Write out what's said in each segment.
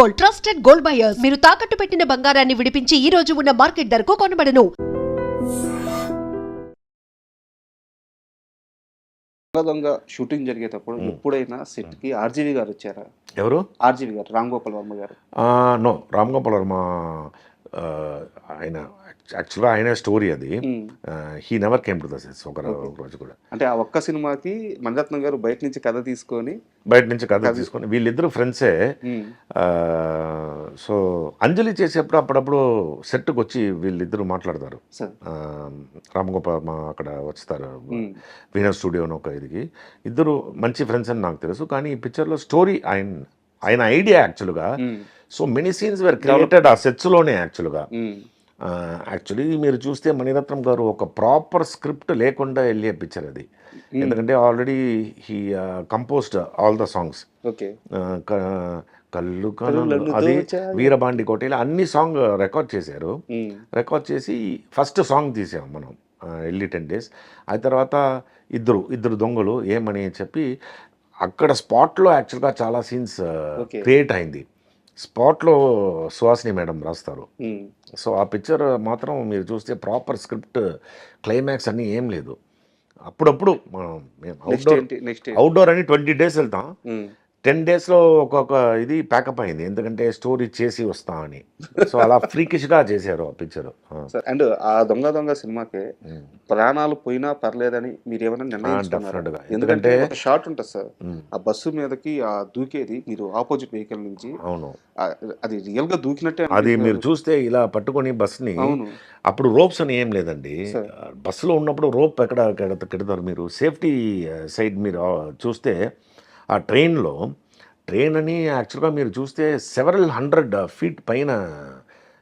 Gold, trusted gold buyers. మీరు తాకట్టు పెట్టిన బంగారాన్ని విడిపించి ఈ రోజు ఉన్న మార్కెట్ ధరకు కొనబడను. దొంగ షూటింగ్ జరిగేటప్పుడు ఎప్పుడైనా సెట్ కి ఆర్జీవి గారు వచ్చారా? ఎవరు? ఆర్జీవి గారు, రామ్ గోపాల్ వర్మ గారు. నో, రామ్ గోపాల్ వర్మ ఆయన యాక్చువల్గా ఆయన స్టోరీ అది. He never came to the sets ఒక రోజు కూడా. అంటే ఆ ఒక్క సినిమాకి మణిరత్నం గారు బయట నుంచి కథ తీసుకొని వీళ్ళిద్దరు ఫ్రెండ్సే. సో అంజలి చేసేప్పుడు అప్పుడప్పుడు సెట్కి వచ్చి వీళ్ళిద్దరు మాట్లాడతారు. రామ్ గోపాల్ వర్మ అక్కడ వస్తారు వీనస్ స్టూడియోని ఒక ఇదికి. ఇద్దరు మంచి ఫ్రెండ్స్ అని నాకు తెలుసు. కానీ ఈ పిక్చర్లో స్టోరీ ఆయన ఐడియా యాక్చువల్గా. So many scenes were created ఆ సెట్స్లోనే యాక్చువల్గా. యాక్చువల్లీ మీరు చూస్తే మణిరత్నం గారు ఒక ప్రాపర్ స్క్రిప్ట్ లేకుండా వెళ్ళే పిక్చర్ అది. ఎందుకంటే already he composed all the songs. కళ్ళు కళ్ళు అది వీరబాండి కోటేలు అన్ని సాంగ్ రికార్డ్ చేశారు. రికార్డ్ చేసి ఫస్ట్ సాంగ్ తీసాం మనం వెళ్ళి 10 days. ఆ తర్వాత ఇద్దరు దొంగలు ఏమని చెప్పి అక్కడ స్పాట్లో యాక్చువల్గా చాలా సీన్స్ క్రియేట్ అయింది. స్పాట్లో సుహాసిని మేడం రాస్తారు. సో ఆ పిక్చర్ మాత్రం మీరు చూస్తే ప్రాపర్ స్క్రిప్ట్, క్లైమాక్స్ అన్నీ ఏం లేదు. అప్పుడప్పుడు అవుట్డోర్ అని 20 days వెళ్తాం. 10 daysలో ఒక్కొక్క ఇది ప్యాకప్ అయింది. ఎందుకంటే స్టోరీ చేసి వస్తా అని. సో అలా ఫ్రీకిష్గా చేశారు ఆ పిక్చర్. అండ్ ఆ దొంగ సినిమాకి ప్రాణాలు పోయినా పర్లేదని మీరు ఏమైనా నిర్ణయించుకున్నారా? ఎందుకంటే షార్ట్ ఉంటుంది సార్, ఆ బస్సు మీదకి ఆ దూకేది మీరు ఆపోజిట్ వెహికల్ నుంచి. అవును, అది రియల్ గా దూకినట్టే. అది మీరు చూస్తే ఇలా పట్టుకొని బస్ని, అప్పుడు రోప్స్ అని ఏం లేదండి. బస్సులో ఉన్నప్పుడు రోప్ ఎక్కడ కెడతారు మీరు? సేఫ్టీ సైడ్ మీరు చూస్తే ఆ ట్రైన్ అని యాక్చువల్గా మీరు చూస్తే సెవరల్ 100 feet పైన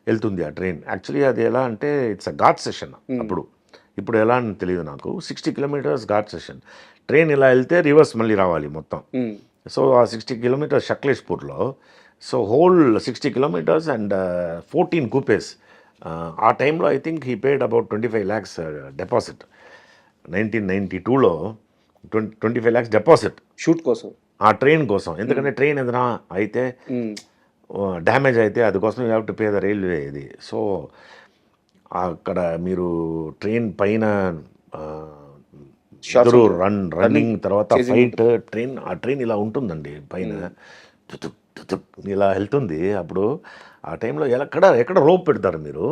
వెళ్తుంది ఆ ట్రైన్. యాక్చువల్లీ అది ఎలా అంటే ఇట్స్ అ ఘాట్ సెషన్. ఇప్పుడు ఎలా అని తెలియదు నాకు. 60 kilometers ఘాట్ సెషన్. ట్రైన్ ఇలా వెళ్తే రివర్స్ మళ్ళీ రావాలి మొత్తం. సో ఆ 60 kilometers షక్లేష్పూర్లో. So whole 60 kilometers and 14 coupes. ఆ టైంలో I think he paid about 25 lakhs deposit. 1992లో 25 lakhs డిపాజిట్ షూట్ కోసం, ఆ ట్రైన్ కోసం. ఎందుకంటే ట్రైన్ ఏదైనా అయితే డ్యామేజ్ అయితే అది కోసం you have to pay the railway ఇది. సో అక్కడ మీరు ట్రైన్ పైన రన్నింగ్ తర్వాత ఫైట్, ఆ ట్రైన్ ఇలా ఉంటుందండి పైన ఇలా వెళ్తుంది. అప్పుడు ఆ టైంలో ఎక్కడ రోప్ పెడతారు మీరు?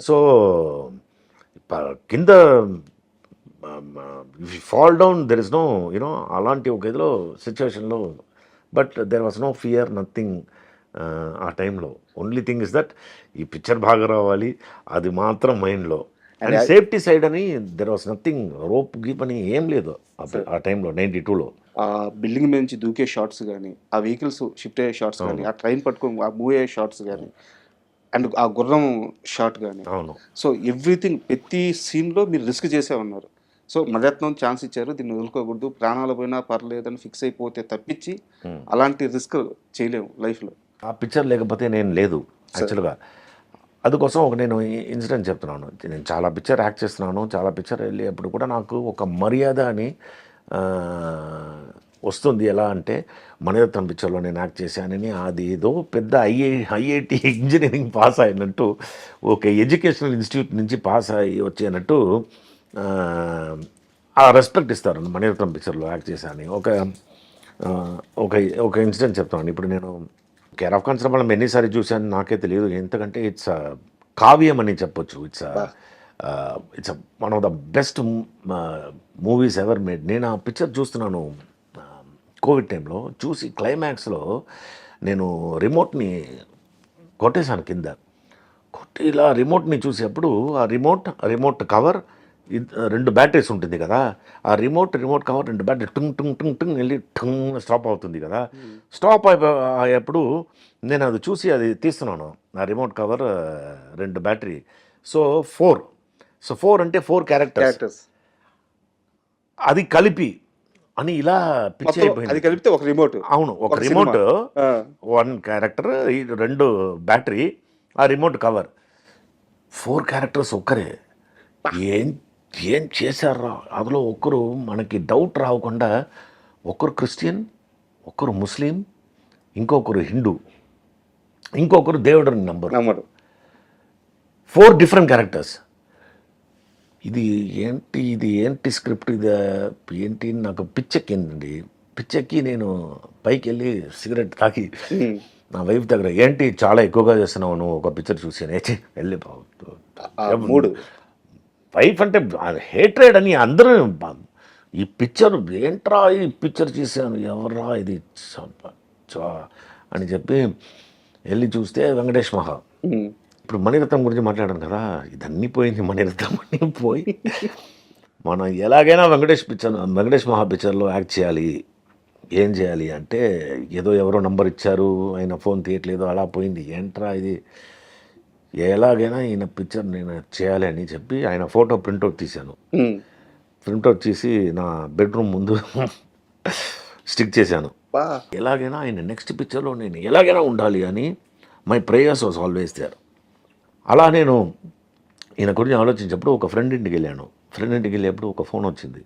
సో కింద if you fall down there is no you know అలాంటి ఒక ఇదిలో సిచ్యువేషన్లో. But there was no fear, nothing ఆ టైంలో. ఓన్లీ థింగ్ ఇస్ దట్ ఈ పిక్చర్ బాగా రావాలి, అది మాత్రం మైండ్లో. అండ్ సేఫ్టీ సైడ్ అని దెర్ వాస్ నథింగ్, రోప్ గీప్ అని ఏం లేదు ఆ టైంలో 92లో. ఆ బిల్డింగ్ మీద నుంచి దూకే షాట్స్ కానీ, ఆ వెహికల్స్ షిఫ్ట్ అయ్యే షాట్స్ కానీ, ఆ ట్రైన్ పట్టుకొని ఆ మూవ్ అయ్యే షాట్స్ కానీ, అండ్ ఆ గుర్రం షాట్ కానీ. అవును. సో ఎవ్రీథింగ్ ప్రతి సీన్లో మీరు రిస్క్ చేసే ఉన్నారు. సో మణిరత్నం ఛాన్స్ ఇచ్చారు, దీన్ని వదులుకోకూడదు, ప్రాణాలు పోయినా పర్లేదని ఫిక్స్ అయిపోతే తప్పించి అలాంటి రిస్క్ చేయలేము లైఫ్లో. ఆ పిక్చర్ లేకపోతే నేను లేదు యాక్చువల్గా. అందుకోసం నేను ఇన్సిడెంట్ చెప్తున్నాను. నేను చాలా పిక్చర్ యాక్ట్ చేస్తున్నాను, చాలా పిక్చర్ వెళ్ళేప్పుడు కూడా నాకు ఒక మర్యాద అని వస్తుంది. ఎలా అంటే మణిరత్నం పిక్చర్లో నేను యాక్ట్ చేశానని, అది ఏదో పెద్ద ఐఐటి ఇంజనీరింగ్ పాస్ అయినట్టు, ఒక ఎడ్యుకేషనల్ ఇన్స్టిట్యూట్ నుంచి పాస్ అయ్యి వచ్చేనట్టు ఆ రెస్పెక్ట్ ఇస్తారు మణిరత్నం పిక్చర్లో యాక్ట్ చేశాను. ఒక ఇన్సిడెంట్ చెప్తాను. ఇప్పుడు నేను కేర్ ఆఫ్ కన్సర్న్ ఎన్నిసార్లు చూశాను నాకే తెలియదు. ఎందుకంటే ఇట్స్ కావ్యం అని చెప్పొచ్చు. It's one of the best movies ever made. నేను ఆ పిక్చర్ చూస్తున్నాను కోవిడ్ టైంలో. చూసి క్లైమాక్స్లో నేను రిమోట్ని కొట్టేశాను కింద. కొట్టి ఇలా రిమోట్ని చూసేప్పుడు ఆ రిమోట్ కవర్ 2 batteries ఉంటుంది కదా, ఆ రిమోట్ కవర్ 2 batteries టుంగ్ టుంగ్ టుంగ్ టుంగ్ వెళ్ళి టుంగ్ స్టాప్ అవుతుంది కదా. స్టాప్ అయ్యేప్పుడు నేను అది చూసి అది తీస్తున్నాను, ఆ రిమోట్ కవర్ 2 battery. సో 4 అంటే 4 characters అది కలిపి అని ఇలా పిక్చర్ అయిపోయింది. అది కలిపితే ఒక రిమోట్. అవును, ఒక రిమోట్, 1 character, 2 battery, ఆ రిమోట్ కవర్, 4 characters ఒక్కరే. ఏం చేశారా అందులో? ఒకరు మనకి డౌట్ రాకుండా, ఒకరు క్రిస్టియన్, ఒకరు ముస్లిం, ఇంకొకరు హిందూ. ఇంకొకరు దేవుడు నంబరు. నమ్మరు. 4 డిఫరెంట్ క్యారెక్టర్స్. ఇది ఏంటి స్క్రిప్ట్, ఇది ఏంటి, నాకు పిచ్చెక్కిందండి. పిచ్చెక్కి నేను పైకి వెళ్ళి సిగరెట్ తాకి నా వైఫ్ దగ్గర, ఏంటి చాలా ఎక్కువగా చేస్తున్నావు నువ్వు ఒక పిక్చర్ చూసి, వెళ్ళి మూడు వైఫ్ అంటే హేట్రేడ్ అని అందరూ, ఈ పిక్చర్ ఏంట్రా, ఈ పిక్చర్ చూశాను, ఎవర్రా ఇది అని చెప్పి వెళ్ళి చూస్తే వెంకటేష్ మహా. ఇప్పుడు మణిరత్నం గురించి మాట్లాడాను కదా, ఇదన్నీ పోయింది. మణిరత్నం అన్నీ పోయి మనం ఎలాగైనా వెంకటేష్ మహా పిక్చర్లో యాక్ట్ చేయాలి. ఏం చేయాలి అంటే, ఏదో ఎవరో నంబర్ ఇచ్చారు, ఆయన ఫోన్ తీయట్లేదు, అలా పోయింది. ఏంట్రా ఇది, ఎలాగైనా ఈయన పిక్చర్ నేను చేయాలి అని చెప్పి ఆయన ఫోటో ప్రింట్అవుట్ తీశాను. ప్రింట్అవుట్ తీసి నా బెడ్రూమ్ ముందు స్టిక్ చేశాను. ఎలాగైనా ఆయన నెక్స్ట్ పిక్చర్లో నేను ఎలాగైనా ఉండాలి అని my prayers was always there. అలా నేను ఈయన గురించి ఆలోచించినప్పుడు ఒక ఫ్రెండ్ ఇంటికి వెళ్ళాను. ఫ్రెండ్ ఇంటికి వెళ్ళేప్పుడు ఒక ఫోన్ వచ్చింది.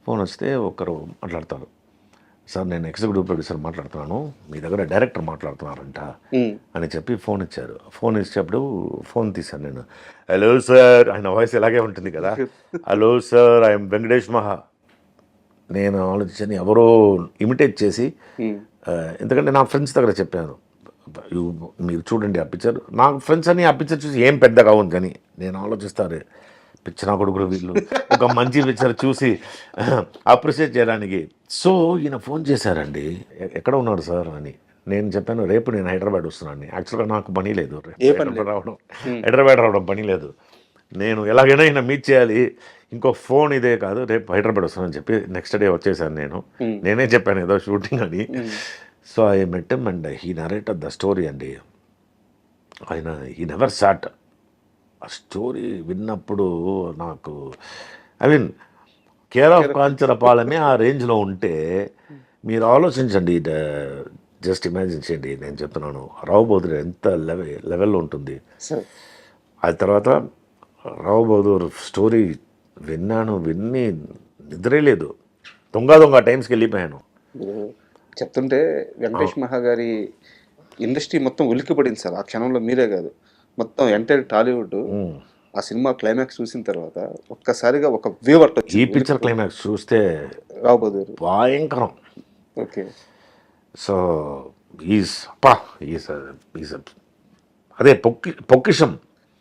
ఫోన్ వస్తే ఒకరు మాట్లాడతారు, సార్ నేను ఎగ్జిక్యూటివ్ ప్రొడ్యూసర్ మాట్లాడుతున్నాను, మీ దగ్గర డైరెక్టర్ మాట్లాడుతున్నారంట అని చెప్పి ఫోన్ ఇచ్చారు. ఫోన్ ఇచ్చేప్పుడు ఫోన్ తీశాను నేను. హలో సార్, ఆయన వాయిస్ ఎలాగే ఉంటుంది కదా, హలో సార్ ఐఎమ్ వెంకటేష్ మహా. నేను ఆలోచించాను ఎవరో ఇమిటేట్ చేసి, ఎందుకంటే నా ఫ్రెండ్స్ దగ్గర చెప్పాను, మీరు చూడండి ఆ పిక్చర్. నా ఫ్రెండ్స్ అని ఆ పిక్చర్ చూసి ఏం పెద్దగా ఉంది కానీ నేను ఆలోచిస్తారు, పిక్చర్ నా కొడుకులు వీళ్ళు ఒక మంచి పిక్చర్ చూసి అప్రిషియేట్ చేయడానికి. సో ఈయన ఫోన్ చేశారండి, ఎక్కడ ఉన్నాడు సార్ అని. నేను చెప్పాను, రేపు నేను హైదరాబాద్ వస్తున్నాను. యాక్చువల్గా నాకు పని లేదు, హైదరాబాద్ రావడం పని లేదు. నేను ఎలాగైనా ఈయన మీట్ చేయాలి, ఇంకో ఫోన్ ఇదే కాదు, రేపు హైదరాబాద్ వస్తానని చెప్పి నెక్స్ట్ డే వచ్చేసాను. నేనే చెప్పాను ఏదో షూటింగ్ అని. So I met him and he narrated the story అండి. హీ నెవర్ సాట్. ఆ స్టోరీ విన్నప్పుడు నాకు, ఐ మీన్ కేర్ ఆఫ్ కాంచరపాలెమే ఆ రేంజ్లో ఉంటే మీరు ఆలోచించండి, జస్ట్ ఇమాజిన్ చేయండి. నేను చెప్తున్నాను, రావు బహదూర్ ఎంత లెవెల్లో ఉంటుంది. ఆ తర్వాత రావు బహదూర్ స్టోరీ విని నిద్రే లేదు, దొంగ టైమ్స్కి వెళ్ళిపోయాను. చెప్తుంటే వెంకటేష్ మహా గారి ఇండస్ట్రీ మొత్తం ఉలిక్కిపడింది సార్. ఆ క్షణంలో మీరే కాదు, మొత్తం ఎంటైర్ టాలీవుడ్ ఆ సినిమా క్లైమాక్స్ చూసిన తర్వాత ఒక్కసారిగా ఒక వేవర్ట్ వచ్చింది. ఈ పిక్చర్ క్లైమాక్స్ చూస్తే రావు బహదూర్ భయంకరం. ఓకే, సో అదే పొక్కిషం.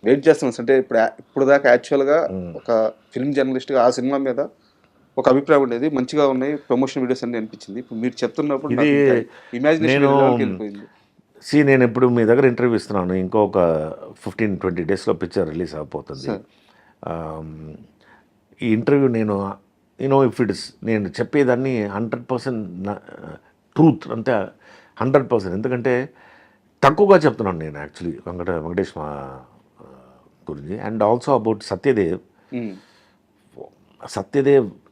వెయిట్ చేస్తున్నాం అంటే ఇప్పుడు దాకా యాక్చువల్గా ఒక ఫిల్మ్ జర్నలిస్ట్గా ఆ సినిమా మీద ఒక అభిప్రాయం ఉండేది, మంచిగా ఉన్నాయి ప్రమోషన్ వీడియోస్ అన్ని అనిపించింది. ఇప్పుడు మీరు చెప్తున్నప్పుడు నేను ఇప్పుడు మీ దగ్గర ఇంటర్వ్యూ ఇస్తున్నాను, ఇంకొక 15-20 డేస్లో పిక్చర్ రిలీజ్ అయిపోతుంది. ఈ ఇంటర్వ్యూ నేను ఇఫ్ ఇట్స్ నేను చెప్పేదాన్ని 100% ట్రూత్, అంతే 100%. ఎందుకంటే తక్కువగా చెప్తున్నాను నేను యాక్చువల్లీ వెంకటేష్ గురించి. And also about Satyadev.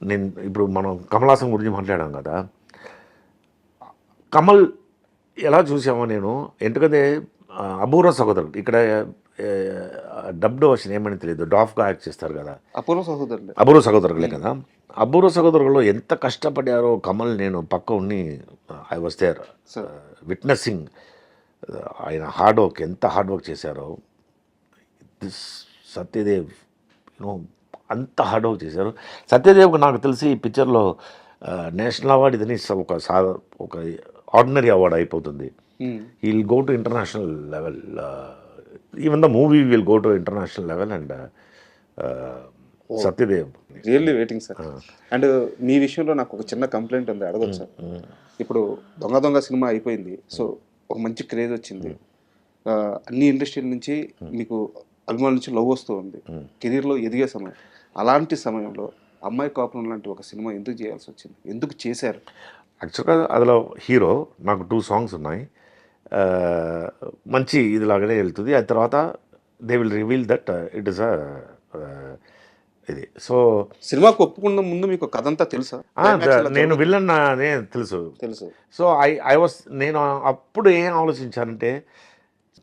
నేను ఇప్పుడు మనం కమల్ హాసన్ గురించి మాట్లాడాం కదా, కమల్ ఎలా చూసామో నేను, ఎందుకంటే అపూర్వ సహోదరుడు ఇక్కడ డబ్డ్ వర్షన్ ఏమని తెలియదు, డాఫ్గా యాక్ట్ చేస్తారు కదా, అపూర్వ సహోదరులే కదా. అపూర్వ సహోదరులలో ఎంత కష్టపడ్డారో కమల్, నేను పక్క ఉండి ఐ వాస్ దేర్ విట్నెసింగ్ ఆయన హార్డ్ వర్క్, ఎంత హార్డ్ వర్క్ చేశారో. దిస్ సత్యదేవ్ అంత హార్డ్ వర్క్ చేశారు. సత్యదేవ్కి నాకు తెలిసి ఈ పిక్చర్లో నేషనల్ అవార్డు ఇదని ఒక ఆర్డినరీ అవార్డు అయిపోతుంది. He will go to international level, even the movie will go to international level. And Satyadev really waiting sir. And మీ విషయంలో నాకు ఒక చిన్న కంప్లైంట్ ఉంది, అడగచ్చు సార్. ఇప్పుడు దొంగ సినిమా అయిపోయింది, సో ఒక మంచి క్రేజ్ వచ్చింది, అన్ని ఇండస్ట్రీల నుంచి మీకు అభిమానుల నుంచి లవ్ వస్తూ ఉంది, కెరీర్లో ఎదిగే సమయం. అలాంటి సమయంలో అమ్మాయి కాపురం లాంటి ఒక సినిమా ఎందుకు చేయాల్సి వచ్చింది, ఎందుకు చేశారు? యాక్చువల్గా అందులో హీరో నాకు 2 songs ఉన్నాయి, మంచి ఇదిలాగానే వెళ్తుంది. ఆ తర్వాత they will reveal that it is ఇది. సో సినిమాకు ఒప్పుకున్న ముందు మీకు కథ అంతా తెలుసా? నేను విలన్ అనే తెలుసు. సో నేను అప్పుడు ఏం ఆలోచించానంటే,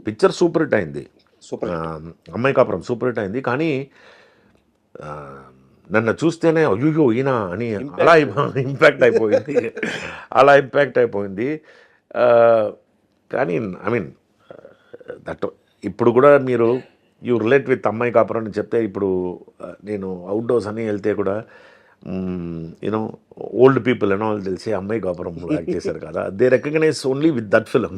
పిక్చర్ సూపర్ హిట్ అయింది, అమ్మాయి కాపురం సూపర్ హిట్ అయింది, కానీ నన్ను చూస్తేనే అయ్యో ఈయన అని అలా ఇంపాక్ట్ అయిపోయింది. కానీ ఐ మీన్ దట్ ఇప్పుడు కూడా మీరు యూ రిలేట్ విత్ అమ్మాయి కాపురం అని చెప్తే ఇప్పుడు నేను అవుట్డోర్స్ అని వెళ్తే కూడా యూనో ఓల్డ్ పీపుల్ అనో వాళ్ళు తెలిసి అమ్మాయి కాపురం యాక్ట్ చేశారు కదా they recognise only with that film